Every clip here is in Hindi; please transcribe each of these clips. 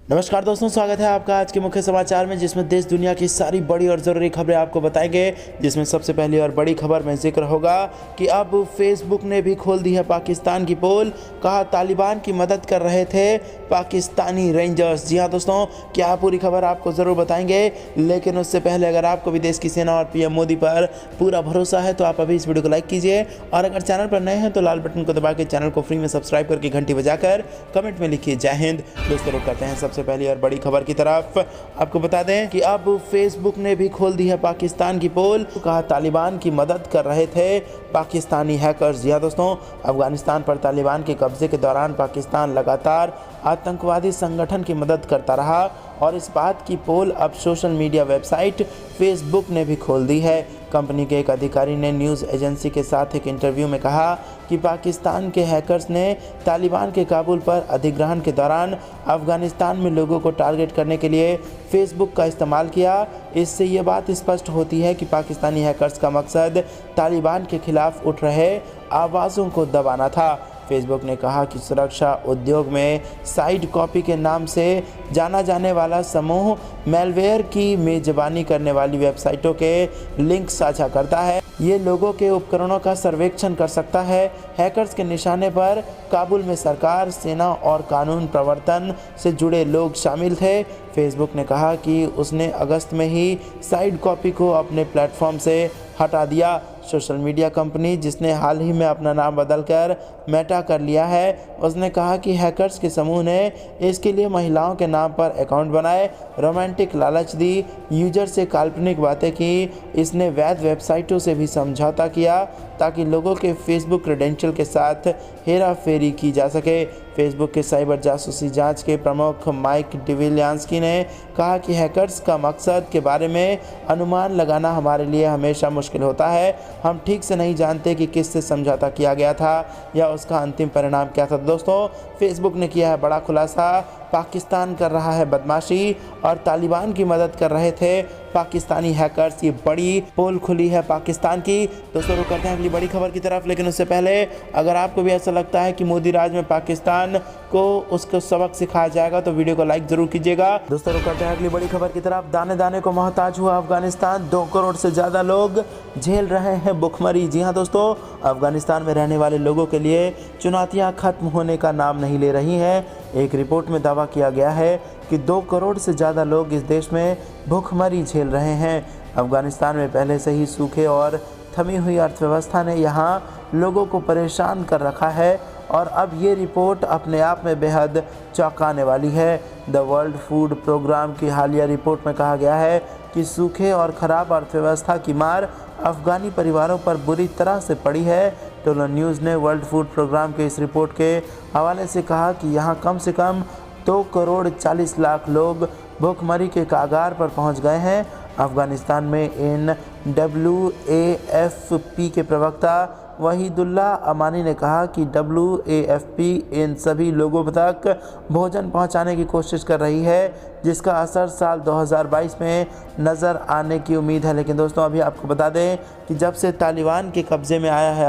नमस्कार दोस्तों, स्वागत है आपका आज के मुख्य समाचार में, जिसमें देश दुनिया की सारी बड़ी और ज़रूरी खबरें आपको बताएंगे। जिसमें सबसे पहली और बड़ी खबर में जिक्र होगा कि अब फेसबुक ने भी खोल दी है पाकिस्तान की पोल। कहा तालिबान की मदद कर रहे थे पाकिस्तानी रेंजर्स। जी हाँ दोस्तों, क्या पूरी खबर आपको ज़रूर बताएंगे, लेकिन उससे पहले अगर आपको भी देश की सेना और पीएम मोदी पर पूरा भरोसा है तो आप अभी इस वीडियो को लाइक कीजिए, और अगर चैनल पर नए हैं तो लाल बटन को दबा के चैनल को फ्री में सब्सक्राइब करके घंटी बजाकर कमेंट में लिखिए जय हिंद। दोस्तों रुक करते हैं सबसे पहली और बड़ी खबर की तरफ। आपको बता दें कि अब फेसबुक ने भी खोल दी है पाकिस्तान की पोल। कहा तालिबान की मदद कर रहे थे पाकिस्तानी हैकर्स। जी हाँ दोस्तों, अफगानिस्तान पर तालिबान के कब्जे के दौरान पाकिस्तान लगातार आतंकवादी संगठन की मदद करता रहा, और इस बात की पोल अब सोशल मीडिया वेबसाइट फेसबुक ने भी खोल दी है। कंपनी के एक अधिकारी ने न्यूज़ एजेंसी के साथ एक इंटरव्यू में कहा कि पाकिस्तान के हैकर्स ने तालिबान के काबुल पर अधिग्रहण के दौरान अफगानिस्तान में लोगों को टारगेट करने के लिए फेसबुक का इस्तेमाल किया। इससे ये बात स्पष्ट होती है कि पाकिस्तानी हैकर्स का मकसद तालिबान के खिलाफ उठ रहे आवाज़ों को दबाना था। फेसबुक ने कहा कि सुरक्षा उद्योग में साइड कॉपी के नाम से जाना जाने वाला समूह मैलवेयर की मेजबानी करने वाली वेबसाइटों के लिंक साझा करता है। ये लोगों के उपकरणों का सर्वेक्षण कर सकता है। हैकर्स के निशाने पर काबुल में सरकार, सेना और कानून प्रवर्तन से जुड़े लोग शामिल थे। फेसबुक ने कहा कि उसने अगस्त में ही साइड कॉपी को अपने प्लेटफॉर्म से हटा दिया। सोशल मीडिया कंपनी, जिसने हाल ही में अपना नाम बदलकर मेटा कर लिया है, उसने कहा कि हैकर्स के समूह ने इसके लिए महिलाओं के नाम पर अकाउंट बनाए, रोमांटिक लालच दी, यूजर से काल्पनिक बातें की। इसने वैध वेबसाइटों से भी समझौता किया ताकि लोगों के फेसबुक क्रेडेंशियल के साथ हेरा फेरी की जा सके। फेसबुक के साइबर जासूसी जांच के प्रमुख माइक डिविलियांस्की ने कहा कि हैकर्स का मकसद के बारे में अनुमान लगाना हमारे लिए हमेशा मुश्किल होता है। हम ठीक से नहीं जानते कि किससे समझौता किया गया था या उसका अंतिम परिणाम क्या था। दोस्तों, फेसबुक ने किया है बड़ा खुलासा। पाकिस्तान कर रहा है बदमाशी और तालिबान की मदद कर रहे थे पाकिस्तानी हैकर्स। ये बड़ी पोल खुली है पाकिस्तान की। दोस्तों रुक करते हैं अगली बड़ी खबर की तरफ, लेकिन उससे पहले अगर आपको भी ऐसा लगता है कि मोदी राज में पाकिस्तान को उसको सबक सिखाया जाएगा तो वीडियो को लाइक जरूर कीजिएगा। दोस्तों रुक करते हैं अगली बड़ी खबर की तरफ। दाने दाने को मोहताज हुआ अफगानिस्तान, 2 करोड़ से ज़्यादा लोग झेल रहे हैं भुखमरी। जी हाँ दोस्तों, अफगानिस्तान में रहने वाले लोगों के लिए चुनौतियाँ खत्म होने का नाम नहीं ले रही हैं। एक रिपोर्ट में दावा किया गया है कि 2 करोड़ से ज़्यादा लोग इस देश में भुखमरी झेल रहे हैं। अफगानिस्तान में पहले से ही सूखे और थमी हुई अर्थव्यवस्था ने यहाँ लोगों को परेशान कर रखा है, और अब ये रिपोर्ट अपने आप में बेहद चौंकाने वाली है। द वर्ल्ड फूड प्रोग्राम की हालिया रिपोर्ट में कहा गया है कि सूखे और ख़राब अर्थव्यवस्था की मार अफ़गानी परिवारों पर बुरी तरह से पड़ी है। टोलो न्यूज़ ने वर्ल्ड फूड प्रोग्राम के इस रिपोर्ट के हवाले से कहा कि यहाँ कम से कम 2 करोड़ 40 लाख लोग भुखमरी के कागार पर पहुँच गए हैं। अफ़गानिस्तान में WAFP के प्रवक्ता वहीदुल्ला अमानी ने कहा कि WAFP इन सभी लोगों तक भोजन पहुंचाने की कोशिश कर रही है, जिसका असर साल 2022 में नज़र आने की उम्मीद है। लेकिन दोस्तों, अभी आपको बता दें कि जब से तालिबान के कब्ज़े में आया है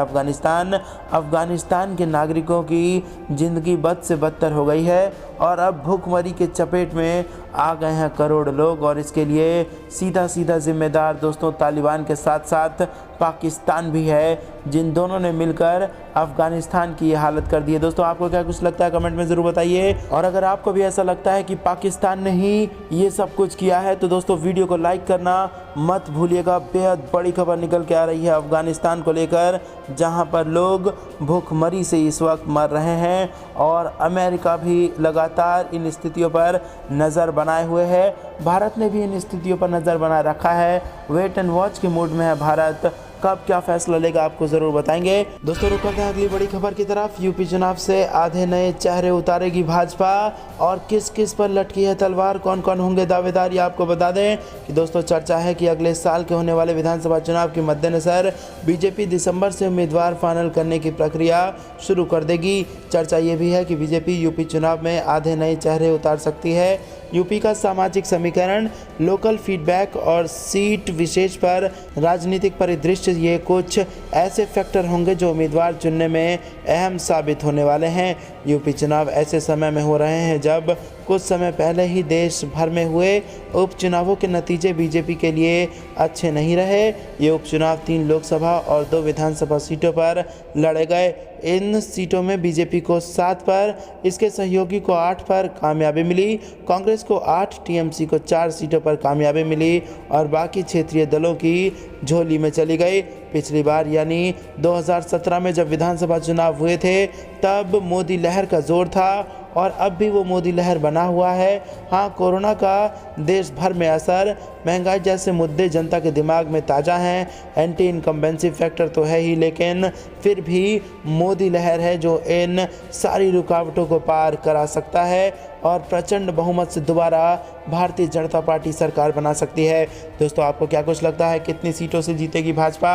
अफ़गानिस्तान के नागरिकों की ज़िंदगी बद से बदतर हो गई है, और अब भूखमरी के चपेट में आ गए हैं करोड़ लोग। और इसके लिए सीधा जिम्मेदार दोस्तों तालिबान के साथ साथ पाकिस्तान भी है, जिन दोनों ने मिलकर अफ़गानिस्तान की ये हालत कर दी है। दोस्तों, आपको क्या कुछ लगता है कमेंट में ज़रूर बताइए, और अगर आपको भी ऐसा लगता है कि पाकिस्तान ने ही ये सब कुछ किया है तो दोस्तों वीडियो को लाइक करना मत भूलिएगा। बेहद बड़ी खबर निकल के आ रही है अफ़गानिस्तान को लेकर, जहां पर लोग भूखमरी से इस वक्त मर रहे हैं, और अमेरिका भी लगातार इन स्थितियों पर नज़र बनाए हुए है। भारत ने भी इन स्थितियों पर नज़र बनाए रखा है। वेट एंड वॉच के मूड में है भारत। कब क्या फैसला लेगा आपको ज़रूर बताएंगे। दोस्तों रुक करते हैं अगली बड़ी खबर की तरफ। यूपी चुनाव से आधे नए चेहरे उतारेगी भाजपा, और किस किस पर लटकी है तलवार, कौन कौन होंगे दावेदार, ये आपको बता दें कि दोस्तों चर्चा है कि अगले साल के होने वाले विधानसभा चुनाव के मद्देनज़र बीजेपी दिसंबर से उम्मीदवार फाइनल करने की प्रक्रिया शुरू कर देगी। चर्चा ये भी है कि बीजेपी यूपी चुनाव में आधे नए चेहरे उतार सकती है। यूपी का सामाजिक समीकरण, लोकल फीडबैक और सीट विशेष पर राजनीतिक परिदृश्य, ये कुछ ऐसे फैक्टर होंगे जो उम्मीदवार चुनने में अहम साबित होने वाले हैं। यूपी चुनाव ऐसे समय में हो रहे हैं जब कुछ समय पहले ही देश भर में हुए उपचुनावों के नतीजे बीजेपी के लिए अच्छे नहीं रहे। ये उपचुनाव 3 लोकसभा और 2 विधानसभा सीटों पर लड़े गए। इन सीटों में बीजेपी को 7 पर, इसके सहयोगी को 8 पर कामयाबी मिली। कांग्रेस को 8, टीएमसी को 4 सीटों पर कामयाबी मिली और बाकी क्षेत्रीय दलों की झोली में चली गई। पिछली बार यानी 2017 में जब विधानसभा चुनाव हुए थे तब मोदी लहर का जोर था और अब भी वो मोदी लहर बना हुआ है। हाँ, कोरोना का देश भर में असर, महंगाई जैसे मुद्दे जनता के दिमाग में ताज़ा हैं। एंटी इनकम्बेंसी फैक्टर तो है ही, लेकिन फिर भी मोदी लहर है जो इन सारी रुकावटों को पार करा सकता है और प्रचंड बहुमत से दोबारा भारतीय जनता पार्टी सरकार बना सकती है। दोस्तों, आपको क्या कुछ लगता है, कितनी सीटों से जीतेगी भाजपा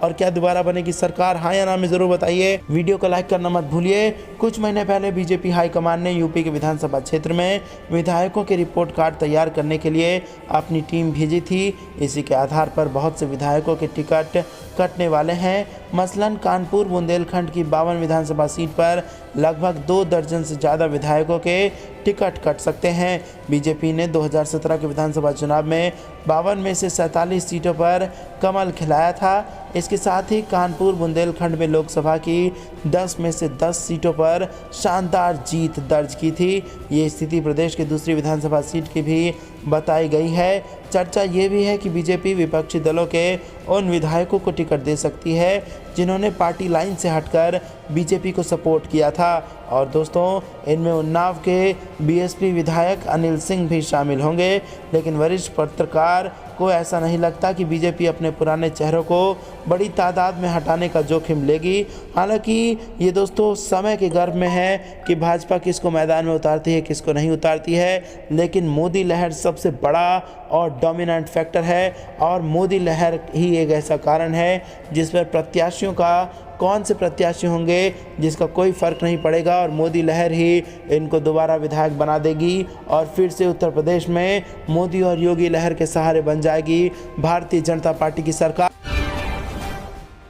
और क्या दोबारा बनेगी सरकार? हाँ या ना में ज़रूर बताइए। वीडियो को लाइक करना मत भूलिए। कुछ महीने पहले बीजेपी हाईकमान ने यूपी के विधानसभा क्षेत्र में विधायकों के रिपोर्ट कार्ड तैयार करने के लिए अपनी टीम भेजी थी। इसी के आधार पर बहुत से विधायकों के टिकट कटने वाले हैं। मसलन कानपुर बुंदेलखंड की 52 विधानसभा सीट पर लगभग 2 दर्जन से ज़्यादा विधायकों के टिकट कट सकते हैं। बीजेपी ने 2017 के विधानसभा चुनाव में 52 में से 47 सीटों पर कमल खिलाया था। इसके साथ ही कानपुर बुंदेलखंड में लोकसभा की 10 में से 10 सीटों पर शानदार जीत दर्ज की थी। ये स्थिति प्रदेश की दूसरी विधानसभा सीट की भी बताई गई है। चर्चा ये भी है कि बीजेपी विपक्षी दलों के उन विधायकों को टिकट दे सकती है जिन्होंने पार्टी लाइन से हटकर बीजेपी को सपोर्ट किया था। और दोस्तों, इनमें उन्नाव के बीएसपी विधायक अनिल सिंह भी शामिल होंगे। लेकिन वरिष्ठ पत्रकार को ऐसा नहीं लगता कि बीजेपी अपने पुराने चेहरों को बड़ी तादाद में हटाने का जोखिम लेगी। हालांकि ये दोस्तों समय के गर्भ में है कि भाजपा किसको मैदान में उतारती है, किसको नहीं उतारती है। लेकिन मोदी लहर सबसे बड़ा और डोमिनेंट फैक्टर है और मोदी लहर ही एक ऐसा कारण है जिस पर प्रत्याशियों का कौन से प्रत्याशी होंगे जिसका कोई फ़र्क नहीं पड़ेगा और मोदी लहर ही इनको दोबारा विधायक बना देगी और फिर से उत्तर प्रदेश में मोदी और योगी लहर के सहारे बन जाएगी भारतीय जनता पार्टी की सरकार।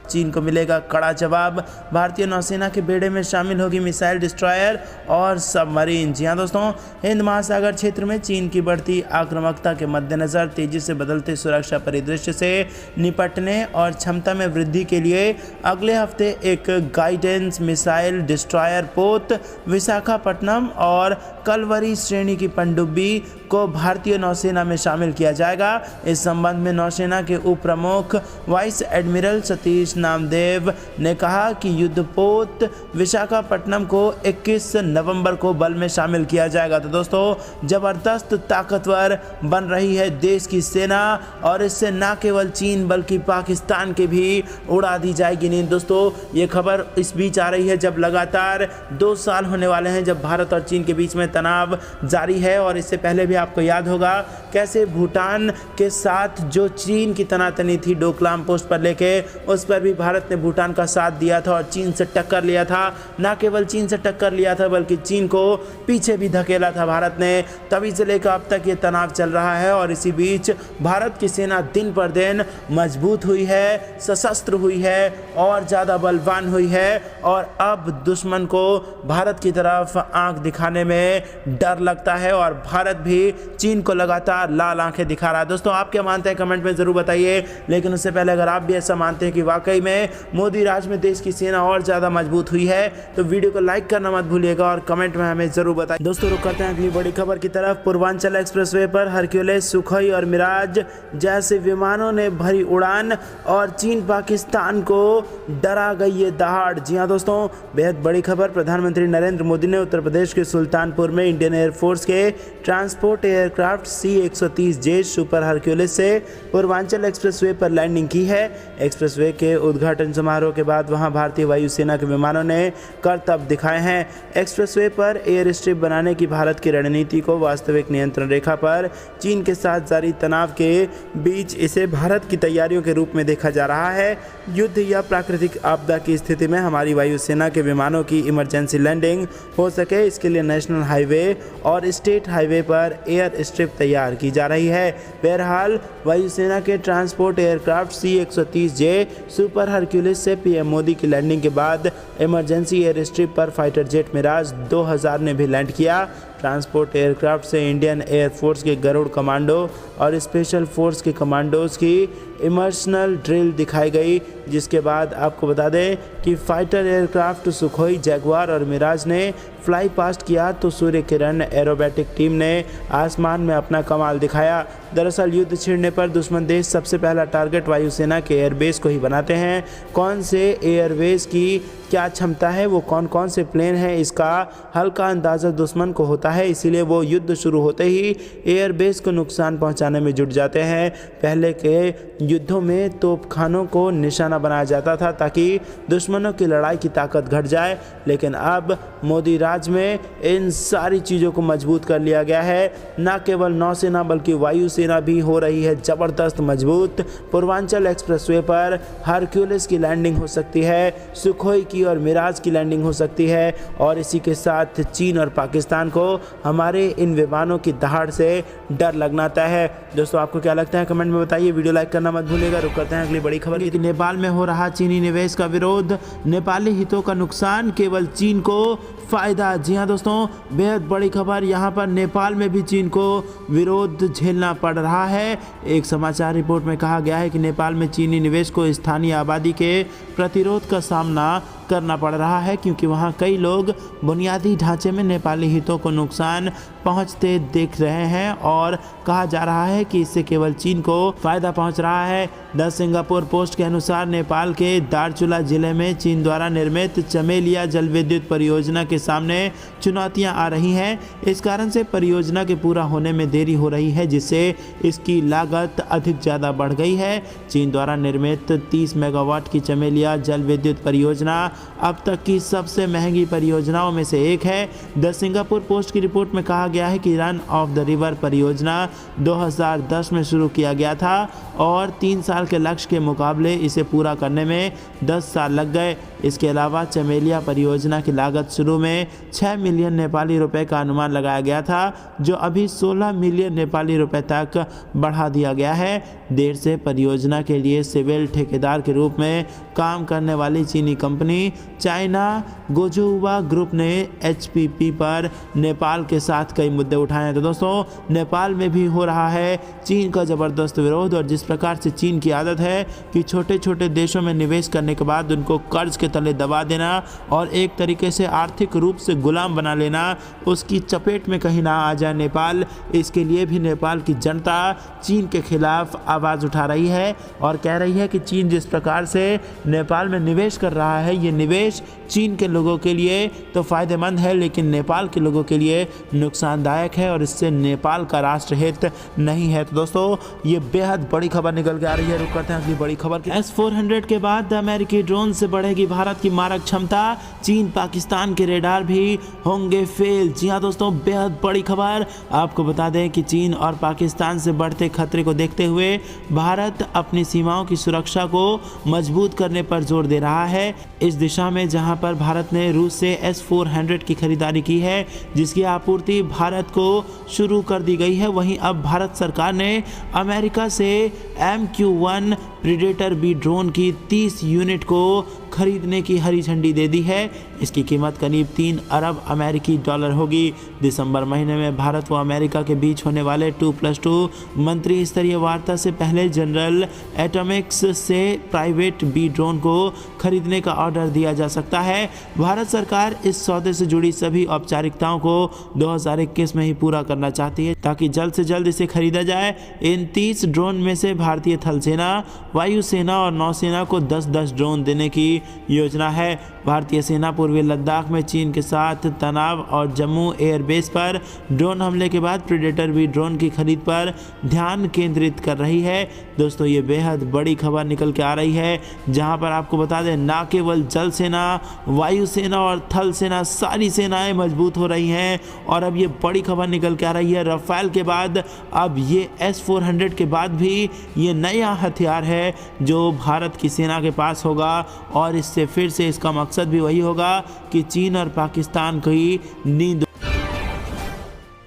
चीन को मिलेगा कड़ा जवाब। भारतीय नौसेना के बेड़े में शामिल होगी मिसाइल डिस्ट्रॉयर और सबमरीन। जी हाँ दोस्तों, हिंद महासागर क्षेत्र में चीन की बढ़ती आक्रामकता के मद्देनज़र तेजी से बदलते सुरक्षा परिदृश्य से निपटने और क्षमता में वृद्धि के लिए अगले हफ्ते एक गाइडेंस मिसाइल डिस्ट्रॉयर पोत विशाखापट्टनम और कलवरी श्रेणी की पनडुब्बी को भारतीय नौसेना में शामिल किया जाएगा। इस संबंध में नौसेना के उप प्रमुख वाइस एडमिरल सतीश नामदेव ने कहा कि युद्धपोत विशाखापट्टनम को 21 नवंबर को बल में शामिल किया जाएगा। तो दोस्तों, ज़बरदस्त ताकतवर बन रही है देश की सेना और इससे न केवल चीन बल्कि पाकिस्तान के भी उड़ा दी जाएगी नींद। दोस्तों, ये खबर इस बीच आ रही है जब लगातार 2 साल होने वाले हैं जब भारत और चीन के बीच में तनाव जारी है। और इससे पहले भी आपको याद होगा कैसे भूटान के साथ जो चीन की तनातनी थी डोकलाम पोस्ट पर लेके, उस पर भी भारत ने भूटान का साथ दिया था और चीन से टक्कर लिया था। ना केवल चीन से टक्कर लिया था बल्कि चीन को पीछे भी धकेला था भारत ने। तभी से लेकर अब तक ये तनाव चल रहा है और इसी बीच भारत की सेना दिन पर दिन मजबूत हुई है, सशस्त्र हुई है और ज़्यादा बलवान हुई है और अब दुश्मन को भारत की तरफ आंख दिखाने में डर लगता है और भारत भी चीन को लगातार लाल आंखें दिखा रहा है। दोस्तों, आप क्या मानते हैं कमेंट में ज़रूर बताइए। लेकिन उससे पहले अगर आप भी ऐसा मानते हैं कि वाकई में मोदी राज में देश की सेना और ज़्यादा मजबूत हुई है तो वीडियो को लाइक करना मत भूलिएगा और कमेंट में हमें ज़रूर बताइए। दोस्तों, रुक करते हैं अगली बड़ी खबर की तरफ। पूर्वांचल एक्सप्रेसवे पर हरक्यूलिस, सुखोई और मिराज जैसे विमानों ने भरी उड़ान और चीन पाकिस्तान को डरा गई ये दहाड़। जी हाँ दोस्तों, बेहद बड़ी खबर। प्रधानमंत्री नरेंद्र मोदी ने उत्तर प्रदेश के सुल्तानपुर में इंडियन एयरफोर्स के transport aircraft C-130J super Hercules से पूर्वांचल एक्सप्रेसवे पर लैंडिंग की है। एक्सप्रेसवे के उद्घाटन समारोह के बाद वहां भारतीय वायुसेना के विमानों ने करतब दिखाए हैं। एक्सप्रेसवे पर एयर स्ट्रिप बनाने की भारत की रणनीति को वास्तविक नियंत्रण रेखा पर चीन के साथ जारी तनाव के बीच इसे भारत की तैयारियों के रूप में देखा जा रहा है। युद्ध या प्राकृतिक आपदा की स्थिति में हमारी वायुसेना के विमानों की इमरजेंसी लैंडिंग हो सके, इसके लिए नेशनल हाईवे और स्टेट हाईवे पर एयर स्ट्रिप तैयार की जा रही है। बहरहाल, वायुसेना के transport aircraft C-130J super Hercules से पीएम मोदी की लैंडिंग के बाद इमरजेंसी एयर स्ट्रिप पर फाइटर जेट मिराज 2000 ने भी लैंड किया। ट्रांसपोर्ट एयरक्राफ्ट से इंडियन एयरफोर्स के गरुड़ कमांडो और स्पेशल फोर्स के कमांडोज की इमर्शनल ड्रिल दिखाई गई, जिसके बाद आपको बता दें कि फाइटर एयरक्राफ्ट सुखोई, जैगुआर और मिराज ने फ्लाई पास्ट किया तो सूर्य किरण एरोबैटिक टीम ने आसमान में अपना कमाल दिखाया। दरअसल युद्ध छिड़ने पर दुश्मन देश सबसे पहला टारगेट वायुसेना के एयरबेस को ही बनाते हैं। कौन से एयरबेस की क्या क्षमता है, वो कौन कौन से प्लेन हैं, इसका हल्का अंदाज़ा दुश्मन को होता है, इसीलिए वो युद्ध शुरू होते ही एयरबेस को नुकसान पहुंचाने में जुट जाते हैं। पहले के युद्धों में तोपखानों को निशाना बनाया जाता था ताकि दुश्मनों की लड़ाई की ताकत घट जाए, लेकिन अब मोदी राज में इन सारी चीज़ों को मजबूत कर लिया गया है। न केवल नौसेना बल्कि वायुसेना भी हो रही है ज़बरदस्त मजबूत। पूर्वांचल एक्सप्रेसवे पर हरक्यूलिस की लैंडिंग हो सकती है, सुखोई की और मिराज की लैंडिंग हो सकती है, और इसी के साथ चीन और पाकिस्तान को हमारे इन विमानों की दहाड़ से डर लगना तय है। दोस्तों आपको क्या लगता है कमेंट में बताइए, वीडियो लाइक करना मत भूलिएगा। रुक करते हैं अगली बड़ी खबर की। नेपाल में हो रहा चीनी निवेश का विरोध, नेपाली हितों का नुकसान, केवल चीन को फायदा। जी हाँ दोस्तों, बेहद बड़ी खबर, यहाँ पर नेपाल में भी चीन को विरोध झेलना पड़ रहा है। एक समाचार रिपोर्ट में कहा गया है कि नेपाल में चीनी निवेश को स्थानीय आबादी के प्रतिरोध का सामना करना पड़ रहा है, क्योंकि वहाँ कई लोग बुनियादी ढांचे में नेपाली हितों को नुकसान पहुँचते देख रहे हैं और कहा जा रहा है कि इससे केवल चीन को फायदा पहुँच रहा है। द सिंगापुर पोस्ट के अनुसार नेपाल के दार्चुला जिले में चीन द्वारा निर्मित चमेलिया जल विद्युत परियोजना के सामने चुनौतियां आ रही हैं। इस कारण से परियोजना के पूरा होने में देरी हो रही है, जिससे इसकी लागत अधिक ज़्यादा बढ़ गई है। चीन द्वारा निर्मित 30 मेगावाट की चमेलिया जल विद्युत परियोजना अब तक की सबसे महंगी परियोजनाओं में से एक है। द सिंगापुर पोस्ट की रिपोर्ट में कहा गया है कि रन ऑफ द रिवर परियोजना 2010 में शुरू किया गया था और 3 साल के लक्ष्य के मुकाबले इसे पूरा करने में 10 साल लग गए। इसके अलावा चमेलिया परियोजना की लागत शुरू में 6 मिलियन नेपाली रुपए का अनुमान लगाया गया था, जो अभी 16 मिलियन नेपाली रुपए तक बढ़ा दिया गया है। देर से परियोजना के लिए सिविल ठेकेदार के रूप में काम करने वाली चीनी कंपनी चाइना गोजुवा ग्रुप ने HPP पर नेपाल के साथ कई मुद्दे उठाए हैं। तो दोस्तों नेपाल में भी हो रहा है चीन का ज़बरदस्त विरोध, और जिस प्रकार से चीन की आदत है कि छोटे छोटे देशों में निवेश करने के बाद उनको कर्ज के तले दबा देना और एक तरीके से आर्थिक रूप से गुलाम बना लेना, उसकी चपेट में कहीं ना आ जाए नेपाल। इसके लिए भी नेपाल की जनता चीन के खिलाफ आवाज़ उठा रही है और कह रही है कि चीन जिस प्रकार से नेपाल में निवेश कर रहा है, ये निवेश चीन के लोगों के लिए तो फ़ायदेमंद है, लेकिन नेपाल के लोगों के लिए नुकसानदायक है और इससे नेपाल का राष्ट्रहित नहीं है। तो दोस्तों ये बेहद बड़ी खबर निकल के आ रही है। रुक करते हैं अगली बड़ी खबर की। S-400 के बाद अमेरिकी ड्रोन से बढ़ेगी भारत की मारक क्षमता, चीन पाकिस्तान के रेडार भी होंगे फेल। जी हाँ दोस्तों, बेहद बड़ी खबर। आपको बता दें कि चीन और पाकिस्तान से बढ़ते खतरे को देखते हुए भारत अपनी सीमाओं की सुरक्षा को मजबूत करने पर जोर दे रहा है। इस दिशा में जहां पर भारत ने रूस से S-400 की खरीदारी की है, जिसकी आपूर्ति भारत को शुरू कर दी गई है, वहीं अब भारत सरकार ने अमेरिका से MQ-1 प्रीडेटर बी ड्रोन की 30 यूनिट को खरीदने की हरी झंडी दे दी है। इसकी कीमत करीब 3 अरब अमेरिकी डॉलर होगी। दिसंबर महीने में भारत व अमेरिका के बीच होने वाले 2+2 मंत्री स्तरीय वार्ता से पहले जनरल एटॉमिक्स से प्राइवेट बी ड्रोन को खरीदने का ऑर्डर दिया जा सकता है। भारत सरकार इस सौदे से जुड़ी सभी औपचारिकताओं को 2021 में ही पूरा करना चाहती है, ताकि जल्द से जल्द इसे खरीदा जाए। इन 30 ड्रोन में से भारतीय थल सेना, वायुसेना और नौसेना को 10-10 ड्रोन देने की योजना है। भारतीय सेना पूर्वी लद्दाख में चीन के साथ तनाव और जम्मू एयरबेस पर ड्रोन हमले के बाद प्रीडेटर बी ड्रोन की खरीद पर ध्यान केंद्रित कर रही है। दोस्तों ये बेहद बड़ी खबर निकल के आ रही है, जहां पर आपको बता दें ना केवल जल सेना, वायुसेना और थल सेना, सारी सेनाएं मजबूत हो रही हैं। और अब ये बड़ी खबर निकल के आ रही है, राफेल के बाद अब ये S-400 के बाद भी ये नया हथियार है जो भारत की सेना के पास होगा, और इससे फिर से इसका मकसद भी वही होगा कि चीन और पाकिस्तान की नींद।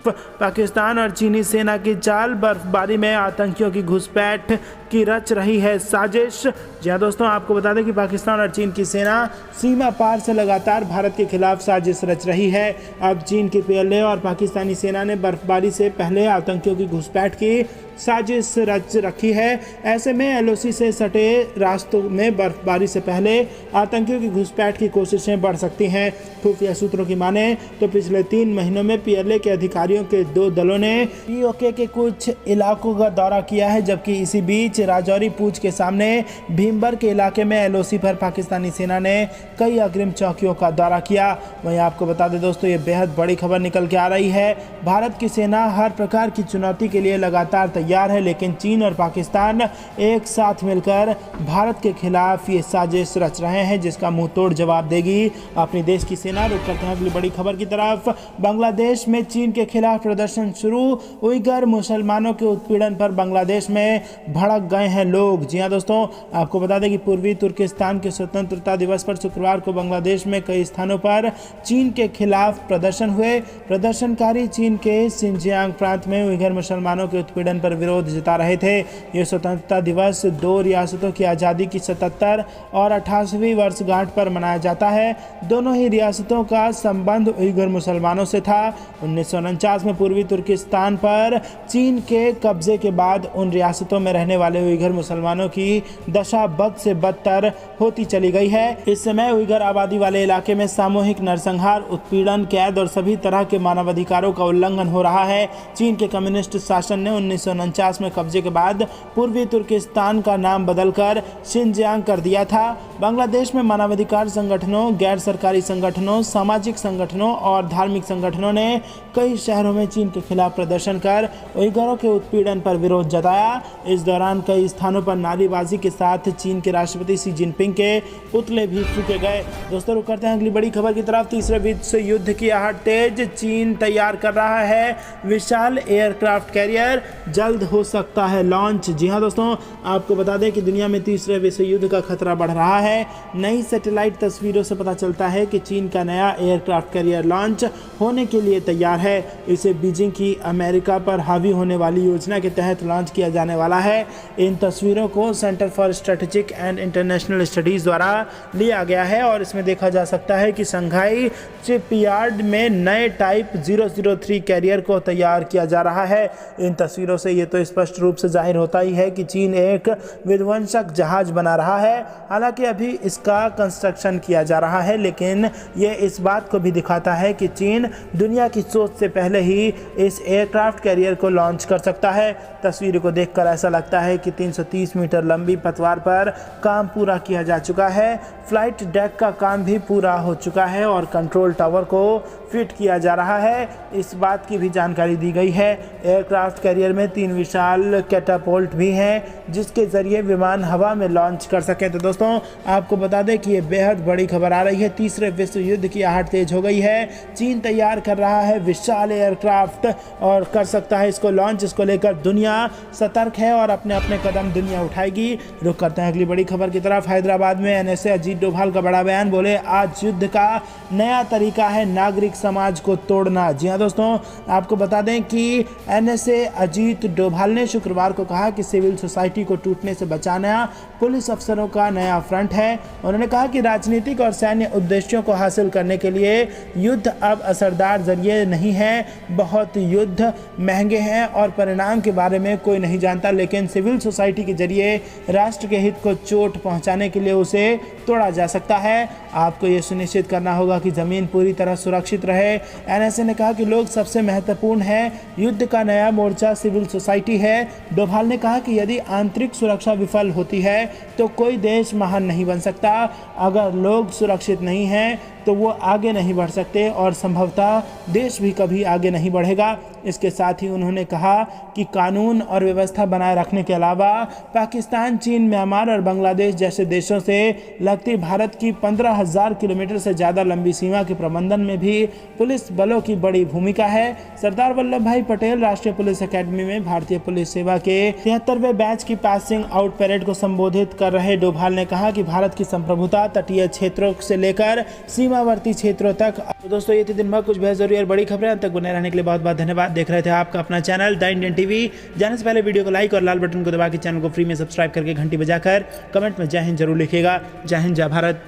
पाकिस्तान और चीनी सेना की चाल, बर्फबारी में आतंकियों की घुसपैठ, की रच रही है साजिश। जी हाँ दोस्तों, आपको बता दें कि पाकिस्तान और चीन की सेना सीमा पार से लगातार भारत के खिलाफ साजिश रच रही है। अब चीन के PLA और पाकिस्तानी सेना ने बर्फबारी से पहले आतंकियों की घुसपैठ की साजिश रच रखी है। ऐसे में LOC से सटे रास्तों में बर्फबारी से पहले आतंकियों की घुसपैठ की कोशिशें बढ़ सकती हैं। खुफिया सूत्रों की माने तो पिछले 3 महीनों में PLA के अधिकारियों के 2 दलों ने POK के कुछ इलाकों का दौरा किया है, जबकि इसी बीच राजौरी पूंछ के सामने भीमबर के इलाके में LOC पर पाकिस्तानी सेना ने कई अग्रिम चौकियों का दौरा किया। वहीं आपको बता दें दोस्तों, ये बेहद बड़ी खबर निकल के आ रही है। भारत की सेना हर प्रकार की चुनौती के लिए लगातार तैयार है, लेकिन चीन और पाकिस्तान एक साथ मिलकर भारत के खिलाफ ये साजिश रच रहे हैं, जिसका मुंह तोड़ जवाब देगी अपनी देश की सेना। रुक करते हैं अगली बड़ी खबर की तरफ। बांग्लादेश में चीन के खिलाफ प्रदर्शन शुरू। उइगर मुसलमानों के उत्पीड़न पर बांग्लादेश में भड़क गए हैं लोग। जी हाँ दोस्तों, आपको बता दें कि पूर्वी तुर्किस्तान के स्वतंत्रता दिवस पर शुक्रवार को बांग्लादेश में कई स्थानों पर चीन के खिलाफ प्रदर्शन हुए। प्रदर्शनकारी चीन के सिंजियांग प्रांत में उइगर मुसलमानों के उत्पीड़न पर विरोध जता रहे थे। ये स्वतंत्रता दिवस 2 रियासतों की आज़ादी की 77 और 88वीं वर्षगांठ पर मनाया जाता है। दोनों ही रियासतों का संबंध उइगर मुसलमानों से था। 1949 में पूर्वी तुर्किस्तान पर चीन के कब्जे के बाद उन रियासतों में रहने वाले उइगर मुसलमानों की दशा बद से बदतर होती चली गई है। इस समय उइगर आबादी वाले इलाके में सामूहिक नरसंहार, उत्पीड़न, कैद और सभी तरह के मानवाधिकारों का उल्लंघन हो रहा है। चीन के कम्युनिस्ट शासन ने 1949 में कब्जे के बाद पूर्वी तुर्किस्तान का नाम बदलकर शिनजियांग कर दिया था। बांग्लादेश में मानवाधिकार संगठनों, गैर सरकारी संगठनों, सामाजिक संगठनों और धार्मिक संगठनों ने कई शहरों में चीन के खिलाफ प्रदर्शन कर उइगरों के उत्पीड़न पर विरोध जताया। इस दौरान कई स्थानों पर नारेबाजी के साथ चीन के राष्ट्रपति शी जिनपिंग के पुतले भी फूके गए। दोस्तों, रुक करते हैं अगली बड़ी खबर की तरफ। तीसरे विश्व युद्ध की आहट तेज। चीन तैयार कर रहा है विशाल एयरक्राफ्ट कैरियर, जल्द हो सकता है लॉन्च। जी हाँ दोस्तों, आपको बता दें कि दुनिया में तीसरे विश्व युद्ध का खतरा बढ़ रहा है। नई सैटेलाइट तस्वीरों से पता चलता है कि चीन का नया एयरक्राफ्ट कैरियर लॉन्च होने के लिए तैयार है। इसे बीजिंग की अमेरिका पर हावी होने वाली योजना के तहत लॉन्च किया जाने वाला है। इन तस्वीरों को centre for strategic and international studies द्वारा लिया गया है और इसमें देखा जा सकता है कि शंघाई शिपयार्ड में नए टाइप 003 कैरियर को तैयार किया जा रहा है। इन तस्वीरों से ये तो स्पष्ट रूप से जाहिर होता ही है कि चीन एक विध्वंसक जहाज बना रहा है। हालांकि अभी इसका कंस्ट्रक्शन किया जा रहा है, लेकिन ये इस बात को भी दिखाता है कि चीन दुनिया की सोच से पहले ही इस एयरक्राफ्ट कैरियर को लॉन्च कर सकता है। तस्वीर को देखकर ऐसा लगता है कि 330 मीटर लंबी पतवार पर काम पूरा किया जा चुका है। फ्लाइट डेक का काम भी पूरा हो चुका है और कंट्रोल टावर को फिट किया जा रहा है। इस बात की भी जानकारी दी गई है। एयरक्राफ्ट कैरियर में 3 विशाल कैटापोल्ट भी हैं, जिसके जरिए विमान हवा में लॉन्च कर सकें। तो दोस्तों, आपको बता दें कि ये बेहद बड़ी खबर आ रही है। तीसरे विश्व युद्ध की आहट तेज हो गई है। चीन तैयार कर रहा है विशाल एयरक्राफ्ट और कर सकता है इसको लॉन्च। इसको लेकर दुनिया सतर्क है और अपने अपने कदम दुनिया उठाएगी। रुक करते हैं अगली बड़ी खबर की तरफ। हैदराबाद में NSA अजीत डोभाल का बड़ा बयान। बोले, आज युद्ध का नया तरीका है नागरिक समाज को तोड़ना। जी हाँ दोस्तों, आपको बता दें कि NSA अजीत डोभाल ने शुक्रवार को कहा कि सिविल सोसाइटी को टूटने से बचाना पुलिस अफसरों का नया फ्रंट है। उन्होंने कहा कि राजनीतिक और सैन्य उद्देश्यों को हासिल करने के लिए युद्ध अब असरदार जरिए नहीं है। बहुत युद्ध महंगे हैं और परिणाम के बारे में कोई नहीं जानता, लेकिन सिविल सोसाइटी के जरिए राष्ट्र के हित को चोट पहुंचाने के लिए उसे तोड़ा जा सकता है। आपको ये सुनिश्चित करना होगा कि ज़मीन पूरी तरह सुरक्षित रहे। NSA ने कहा कि लोग सबसे महत्वपूर्ण है। युद्ध का नया मोर्चा सिविल सोसाइटी है। डोभाल ने कहा कि यदि आंतरिक सुरक्षा विफल होती है तो कोई देश महान नहीं बन सकता। अगर लोग सुरक्षित नहीं हैं तो वो आगे नहीं बढ़ सकते और संभवतः देश भी कभी आगे नहीं बढ़ेगा। इसके साथ ही उन्होंने कहा कि कानून और व्यवस्था बनाए रखने के अलावा पाकिस्तान, चीन, म्यांमार और बांग्लादेश जैसे देशों से लगती भारत की 15,000 किलोमीटर से ज़्यादा लंबी सीमा के प्रबंधन में भी पुलिस बलों की बड़ी भूमिका है। सरदार वल्लभ भाई पटेल राष्ट्रीय पुलिस अकेडमी में भारतीय पुलिस सेवा के 73वें बैच की पासिंग आउट परेड को संबोधित कर रहे डोभाल ने कहा कि भारत की संप्रभुता तटीय क्षेत्रों से लेकर सीमा सीमावर्ती क्षेत्रों तक। तो दोस्तों ये थी दिन भर कुछ बेहद जरूरी और बड़ी खबरें। अंत तक बने रहने के लिए बहुत बहुत धन्यवाद। देख रहे थे आपका अपना चैनल द इंडियन टीवी। जाने से पहले वीडियो को लाइक और लाल बटन को दबा के चैनल को फ्री में सब्सक्राइब करके घंटी बजाकर कमेंट में जय हिंद जरूर लिखिएगा। जय हिंद, जय भारत।